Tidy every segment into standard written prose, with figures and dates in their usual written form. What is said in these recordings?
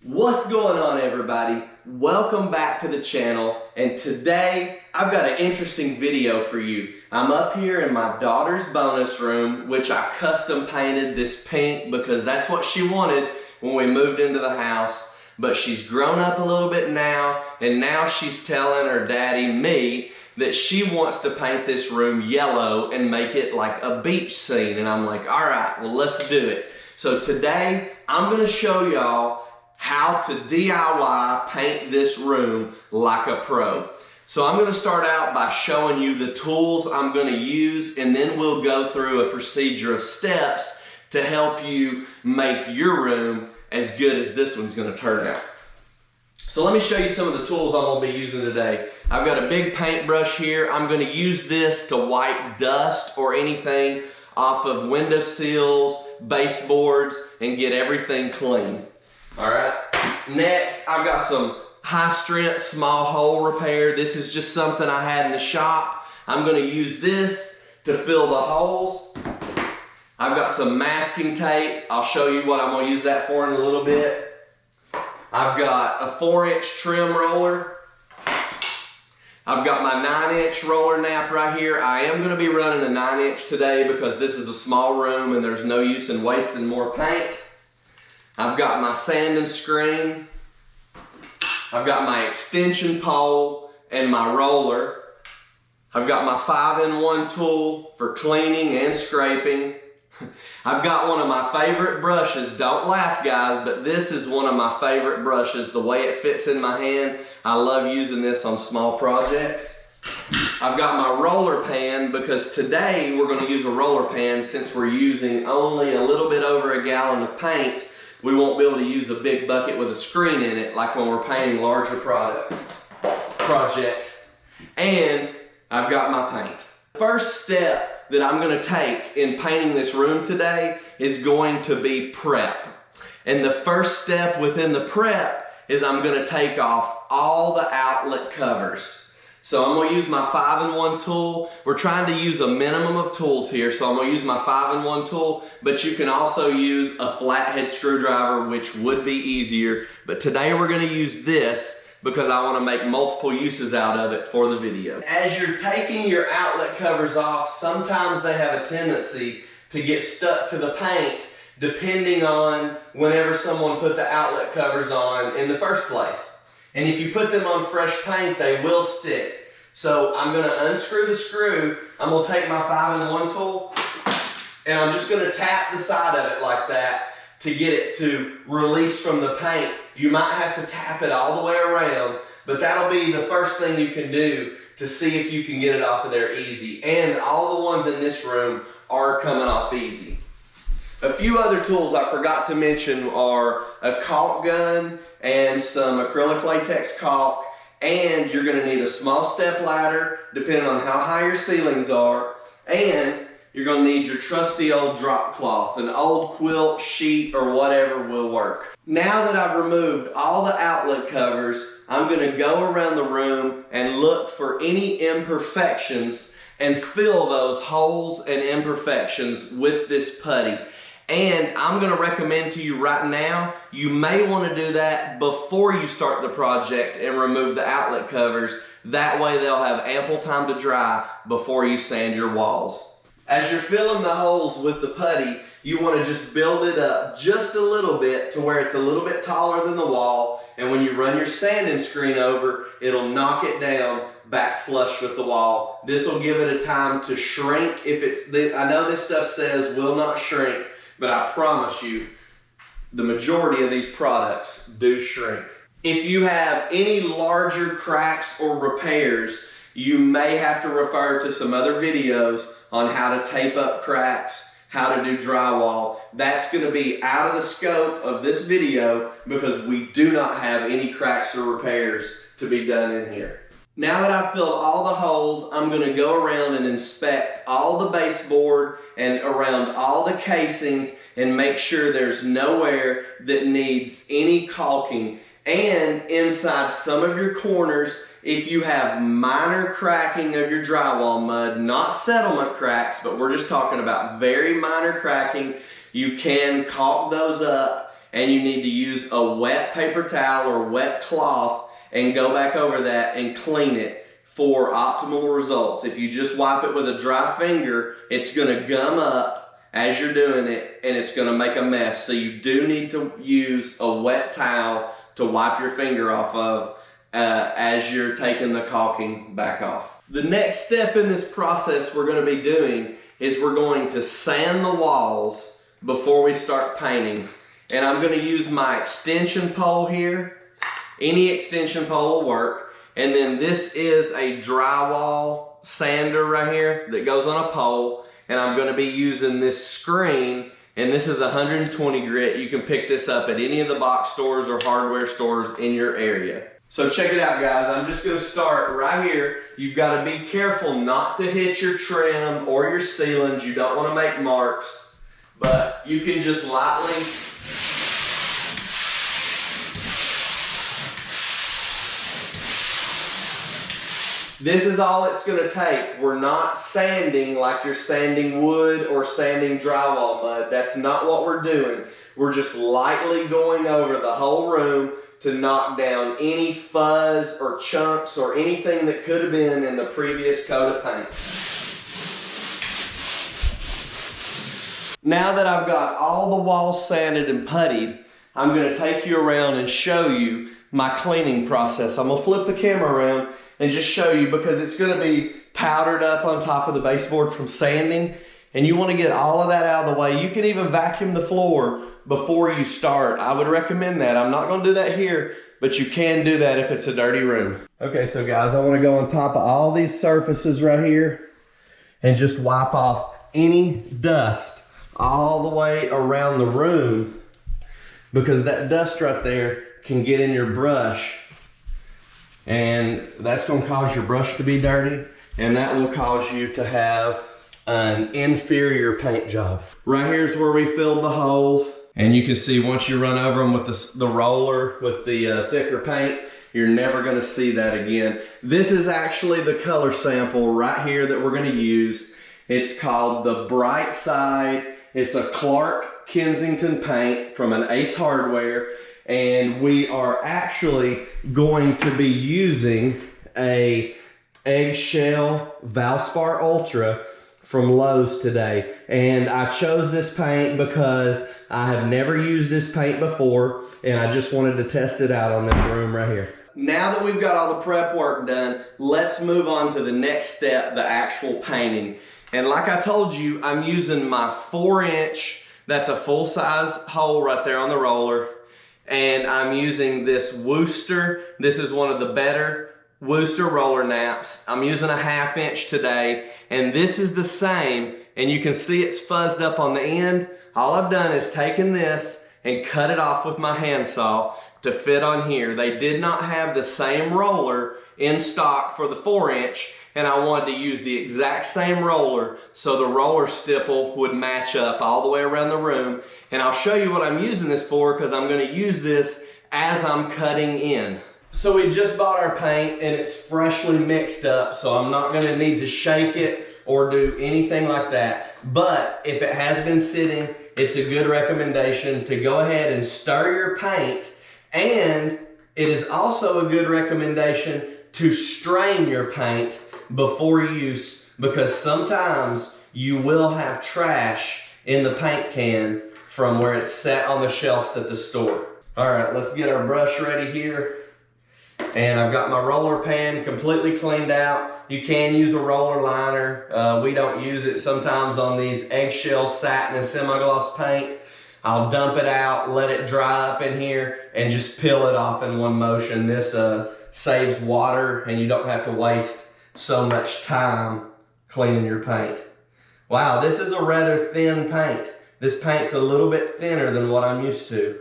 What's going on, everybody? Welcome back to the channel, and today I've got an interesting video for you. I'm up here in my daughter's bonus room, which I custom painted this pink because that's what she wanted when we moved into the house. But she's grown up a little bit now, and now she's telling her daddy, me, that she wants to paint this room yellow and make it like a beach scene. And I'm like, all right, well, let's do it. So today I'm gonna show y'all how to DIY paint this room like a pro. So I'm going to start out by showing you the tools I'm going to use, and then we'll go through a procedure of steps to help you make your room as good as this one's going to turn out. So let me show you some of the tools I'm going to be using today. I've got a big paintbrush here. I'm going to use this to wipe dust or anything off of window sills, baseboards, and get everything clean. All right, next I've got some high strength small hole repair. This is just something I had in the shop. I'm gonna use this to fill the holes. I've got some masking tape. I'll show you what I'm gonna use that for in a little bit. I've got a 4-inch trim roller. I've got my 9-inch roller nap right here. I am gonna be running a 9-inch today because this is a small room and there's no use in wasting more paint. I've got my sand and screen. I've got my extension pole and my roller. I've got my 5-in-1 tool for cleaning and scraping. I've got one of my favorite brushes. Don't laugh, guys, but this is one of my favorite brushes. The way it fits in my hand, I love using this on small projects. I've got my roller pan because today we're going to use a roller pan since we're using only a little bit over a gallon of paint. We won't be able to use a big bucket with a screen in it like when we're painting larger projects. And I've got my paint. First step that I'm going to take in painting this room today is going to be prep. And the first step within the prep is I'm going to take off all the outlet covers. So I'm going to use my 5-in-1 tool. We're trying to use a minimum of tools here, so I'm going to use my 5-in-1 tool, but you can also use a flathead screwdriver, which would be easier. But today we're going to use this because I want to make multiple uses out of it for the video. As you're taking your outlet covers off, sometimes they have a tendency to get stuck to the paint depending on whenever someone put the outlet covers on in the first place. And if you put them on fresh paint, they will stick. So I'm going to unscrew the screw. I'm going to take my 5-in-1 tool, and I'm just going to tap the side of it like that to get it to release from the paint. You might have to tap it all the way around, but that'll be the first thing you can do to see if you can get it off of there easy. And all the ones in this room are coming off easy. A few other tools I forgot to mention are a caulk gun and some acrylic latex caulk, and you're going to need a small step ladder depending on how high your ceilings are, and you're going to need your trusty old drop cloth. An old quilt, sheet, or whatever will work. Now that I've removed all the outlet covers, I'm going to go around the room and look for any imperfections and fill those holes and imperfections with this putty. And I'm going to recommend to you right now, you may want to do that before you start the project and remove the outlet covers. That way they'll have ample time to dry before you sand your walls. As you're filling the holes with the putty, you want to just build it up just a little bit to where it's a little bit taller than the wall. And when you run your sanding screen over, it'll knock it down back flush with the wall. This will give it a time to shrink. I know this stuff says will not shrink, but I promise you, the majority of these products do shrink. If you have any larger cracks or repairs, you may have to refer to some other videos on how to tape up cracks, how to do drywall. That's going to be out of the scope of this video because we do not have any cracks or repairs to be done in here. Now that I've filled all the holes, I'm going to go around and inspect all the baseboard and around all the casings and make sure there's nowhere that needs any caulking. And inside some of your corners, if you have minor cracking of your drywall mud, not settlement cracks, but we're just talking about very minor cracking, you can caulk those up and you need to use a wet paper towel or wet cloth and go back over that and clean it for optimal results. If you just wipe it with a dry finger, it's going to gum up as you're doing it and it's going to make a mess. So you do need to use a wet towel to wipe your finger off of as you're taking the caulking back off. The next step in this process we're going to be doing is we're going to sand the walls before we start painting. And I'm going to use my extension pole here. Any extension pole will work. And then this is a drywall sander right here that goes on a pole. And I'm going to be using this screen, and this is 120 grit. You can pick this up at any of the box stores or hardware stores in your area. So check it out, guys. I'm just going to start right here. You've got to be careful not to hit your trim or your ceilings. You don't want to make marks, but you can just lightly This is all it's going to take. We're not sanding like you're sanding wood or sanding drywall mud. That's not what we're doing. We're just lightly going over the whole room to knock down any fuzz or chunks or anything that could have been in the previous coat of paint. Now that I've got all the walls sanded and puttied, I'm going to take you around and show you my cleaning process. I'm going to flip the camera around and just show you, because it's going to be powdered up on top of the baseboard from sanding, and you want to get all of that out of the way. You can even vacuum the floor before you start. I would recommend that. I'm not going to do that here, but you can do that if it's a dirty room. Okay, so guys, I want to go on top of all these surfaces right here and just wipe off any dust all the way around the room, because that dust right there can get in your brush, and that's going to cause your brush to be dirty, and that will cause you to have an inferior paint job. Right here is where we filled the holes, and you can see once you run over them with the roller with the thicker paint, you're never going to see that again. This is actually the color sample right here that we're going to use. It's called the Bright Side. It's a Clark Kensington paint from an Ace Hardware. And we are actually going to be using a Eggshell Valspar Ultra from Lowe's today. And I chose this paint because I have never used this paint before, and I just wanted to test it out on this room right here. Now that we've got all the prep work done, let's move on to the next step, the actual painting. And like I told you, I'm using my 4-inch, that's a full-size hole right there on the roller. And I'm using this Wooster. This is one of the better Wooster roller naps. I'm using a 1/2 inch today, and this is the same, and you can see it's fuzzed up on the end. All I've done is taken this and cut it off with my handsaw to fit on here. They did not have the same roller in stock for the 4-inch, and I wanted to use the exact same roller so the roller stipple would match up all the way around the room. And I'll show you what I'm using this for, because I'm going to use this as I'm cutting in. So we just bought our paint and it's freshly mixed up, so I'm not going to need to shake it or do anything like that. But if it has been sitting, it's a good recommendation to go ahead and stir your paint, and it is also a good recommendation to strain your paint before use, because sometimes you will have trash in the paint can from where it's set on the shelves at the store. All right, let's get our brush ready here. And I've got my roller pan completely cleaned out. You can use a roller liner. We don't use it sometimes on these Eggshell satin and semi-gloss paint. I'll dump it out, let it dry up in here, and just peel it off in one motion. This saves water, and you don't have to waste so much time cleaning your paint. Wow, this is a rather thin paint. This paint's a little bit thinner than what I'm used to.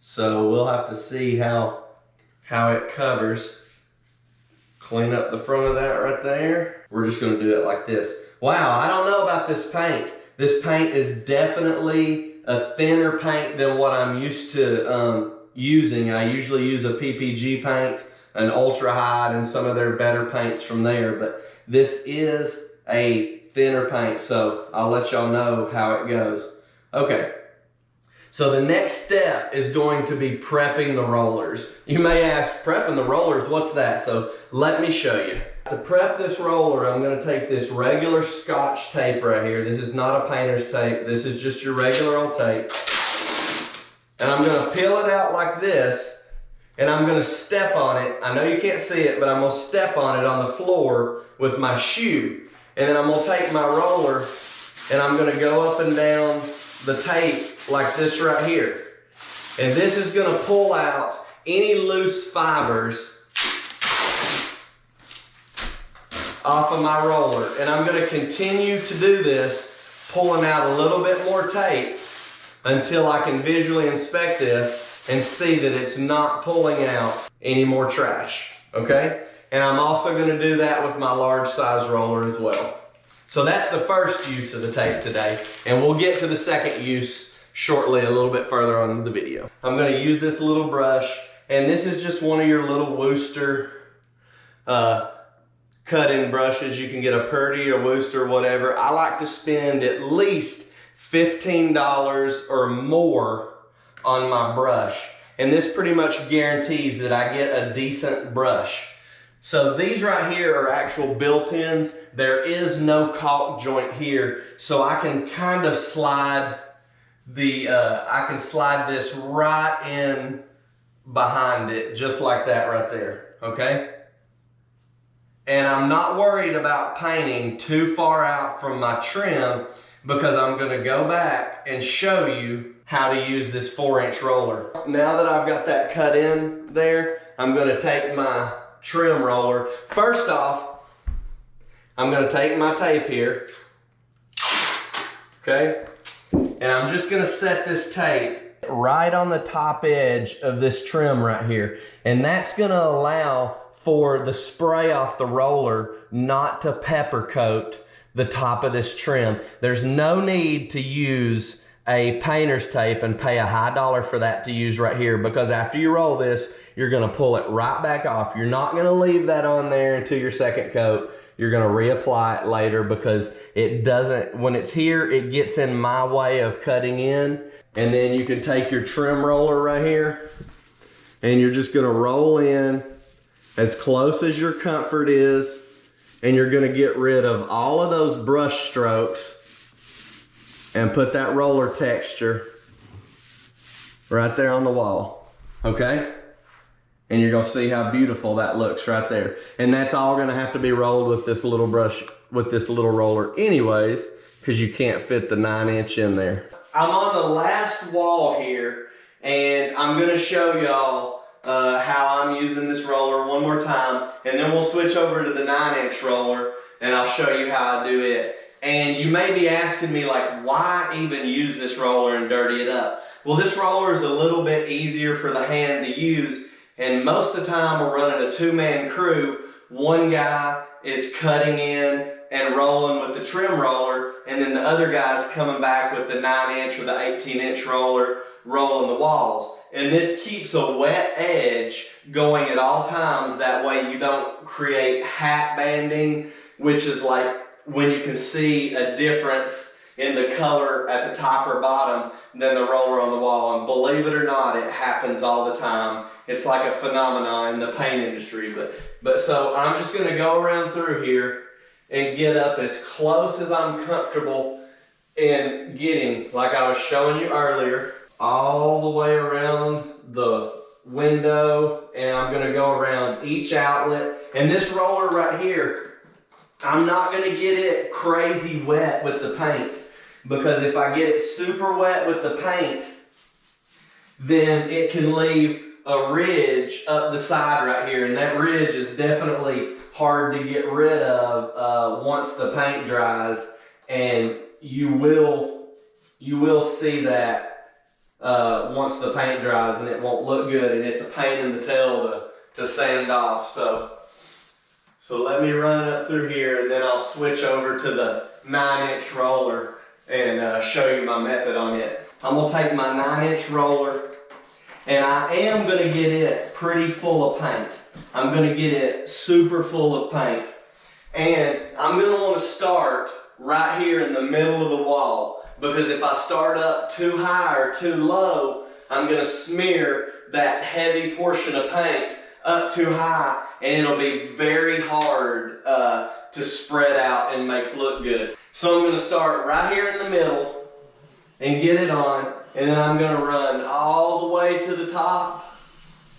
So we'll have to see how it covers. Clean up the front of that right there. We're just gonna do it like this. Wow, I don't know about this paint. This paint is definitely a thinner paint than what I'm used to using. I usually use a PPG paint, an Ultra Hide, and some of their better paints from there, but this is a thinner paint, so I'll let y'all know how it goes. Okay, So the next step is going to be prepping the rollers. You may ask, prepping the rollers, what's that? So let me show you. To prep this roller, I'm gonna take this regular Scotch tape right here. This is not a painter's tape. This is just your regular old tape. And I'm gonna peel it out like this, and I'm gonna step on it. I know you can't see it, but I'm gonna step on it on the floor with my shoe. And then I'm gonna take my roller, and I'm gonna go up and down the tape like this right here. And this is gonna pull out any loose fibers off of my roller. And I'm gonna continue to do this, pulling out a little bit more tape until I can visually inspect this and see that it's not pulling out any more trash, okay? And I'm also gonna do that with my large size roller as well. So that's the first use of the tape today, and we'll get to the second use shortly, a little bit further on in the video. I'm gonna use this little brush, and this is just one of your little Wooster cut-in brushes. You can get a Purdy or Wooster, whatever. I like to spend at least $15 or more on my brush, and this pretty much guarantees that I get a decent brush. So these right here are actual built-ins. There is no caulk joint here, so I can kind of slide I can slide this right in behind it, just like that right there, okay? And I'm not worried about painting too far out from my trim, because I'm gonna go back and show you how to use this 4-inch roller. Now that I've got that cut in there, I'm gonna take my trim roller. First off, I'm gonna take my tape here, okay? And I'm just gonna set this tape right on the top edge of this trim right here. And that's gonna allow for the spray off the roller not to pepper coat the top of this trim. There's no need to use a painter's tape and pay a high dollar for that to use right here, because after you roll this, you're gonna pull it right back off. You're not gonna leave that on there until your second coat. You're gonna reapply it later, because it doesn't, when it's here, it gets in my way of cutting in. And then you can take your trim roller right here, and you're just gonna roll in as close as your comfort is, and you're gonna get rid of all of those brush strokes and put that roller texture right there on the wall, okay? And you're gonna see how beautiful that looks right there. And that's all gonna have to be rolled with this little brush, with this little roller anyways, because you can't fit the 9-inch in there. I'm on the last wall here, and I'm gonna show y'all how I'm using this roller one more time, and then we'll switch over to the 9-inch roller, and I'll show you how I do it. And you may be asking me, like, why even use this roller and dirty it up? Well, this roller is a little bit easier for the hand to use, and most of the time we're running a 2-man crew. One guy is cutting in and rolling with the trim roller, and then the other guy's coming back with the 9-inch or the 18-inch roller, rolling the walls. And this keeps a wet edge going at all times. That way you don't create hat banding, which is like when you can see a difference in the color at the top or bottom than the roller on the wall. And believe it or not, it happens all the time. It's like a phenomenon in the paint industry. But so I'm just gonna go around through here and get up as close as I'm comfortable in getting, like I was showing you earlier, all the way around the window, and I'm gonna go around each outlet. And this roller right here, I'm not gonna get it crazy wet with the paint, because if I get it super wet with the paint, then it can leave a ridge up the side right here, and that ridge is definitely hard to get rid of once the paint dries, and you will see that once the paint dries, and it won't look good, and it's a pain in the tail to sand off. So let me run up through here, and then I'll switch over to the 9-inch roller and show you my method on it. I'm gonna take my 9-inch roller, and I am gonna get it pretty full of paint. I'm gonna get it super full of paint. And I'm gonna wanna start right here in the middle of the wall. because if I start up too high or too low, I'm going to smear that heavy portion of paint up too high, and it'll be very hard to spread out and make look good. So I'm going to start right here in the middle and get it on, and then I'm going to run all the way to the top,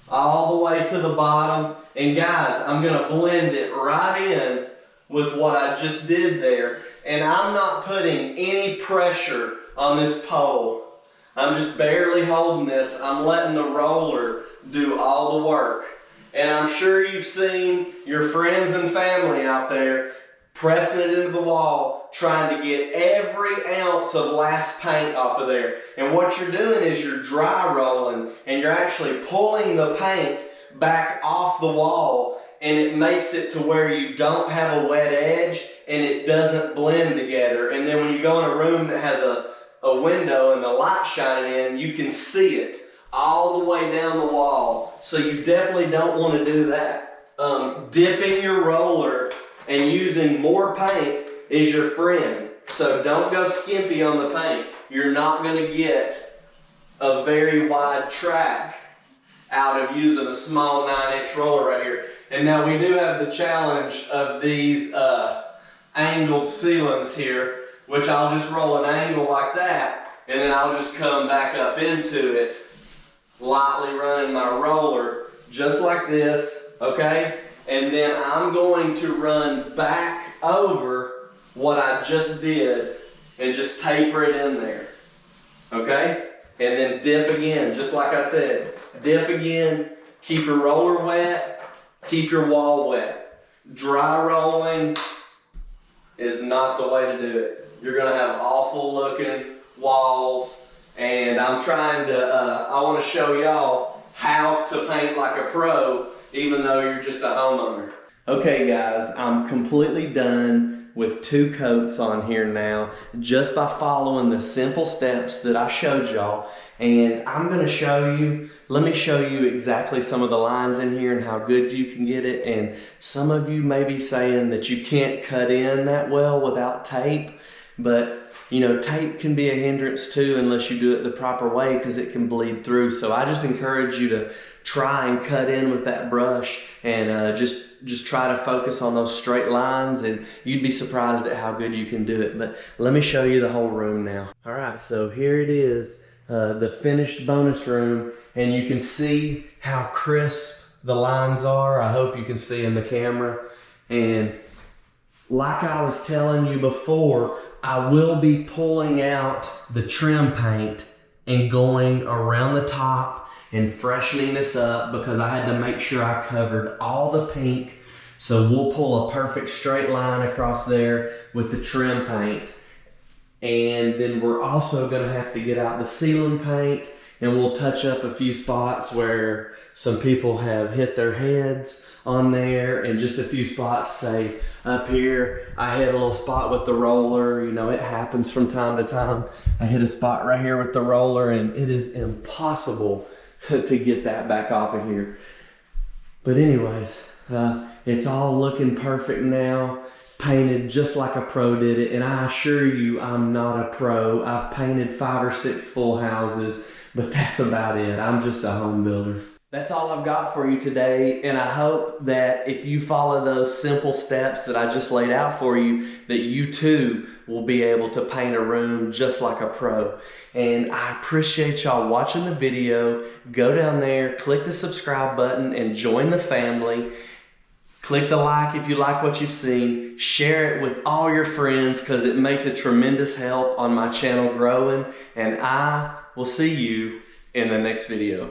all the way to the bottom, and guys, I'm going to blend it right in with what I just did there. And I'm not putting any pressure on this pole. I'm just barely holding this. I'm letting the roller do all the work. And I'm sure you've seen your friends and family out there pressing it into the wall, trying to get every ounce of last paint off of there. And what you're doing is you're dry rolling, and you're actually pulling the paint back off the wall, and it makes it to where you don't have a wet edge and it doesn't blend together. And then when you go in a room that has a window and the light shining in, you can see it all the way down the wall. So you definitely don't want to do that. Dipping your roller and using more paint is your friend. So don't go skimpy on the paint. You're not going to get a very wide track out of using a small 9-inch roller right here. And now we do have the challenge of these angled ceilings here, which I'll just roll an angle like that, and then I'll just come back up into it, lightly running my roller just like this, okay? And then I'm going to run back over what I just did and just taper it in there, okay? And then dip again, just like I said. Dip again, keep your roller wet, keep your wall wet. Dry rolling is not the way to do it. You're gonna have awful looking walls, and I'm trying to, I wanna show y'all how to paint like a pro, even though you're just a homeowner. Okay guys, I'm completely done with 2 coats on here now, just by following the simple steps that I showed y'all. And I'm gonna show you, let me show you exactly some of the lines in here and how good you can get it. And some of you may be saying that you can't cut in that well without tape, but you know, tape can be a hindrance too unless you do it the proper way, because it can bleed through. So I just encourage you to try and cut in with that brush, and just try to focus on those straight lines, and you'd be surprised at how good you can do it. But let me show you the whole room now. All right, so here it is, the finished bonus room, and you can see how crisp the lines are. I hope you can see in the camera. And like I was telling you before, I will be pulling out the trim paint and going around the top and freshening this up, because I had to make sure I covered all the pink. So we'll pull a perfect straight line across there with the trim paint. And then we're also gonna have to get out the ceiling paint, and we'll touch up a few spots where some people have hit their heads on there, and just a few spots, say up here, I hit a little spot with the roller. You know, it happens from time to time. I hit a spot right here with the roller, and it is impossible to get that back off of here. But anyways, it's all looking perfect now, painted just like a pro did it. And I assure you, I'm not a pro. I've painted 5 or 6 full houses, but that's about it. I'm just a home builder. That's all I've got for you today, and I hope that if you follow those simple steps that I just laid out for you, that you too will be able to paint a room just like a pro. And I appreciate y'all watching the video. Go down there, click the subscribe button, and join the family. Click the like if you like what you've seen. Share it with all your friends, because it makes a tremendous help on my channel growing. And I will see you in the next video.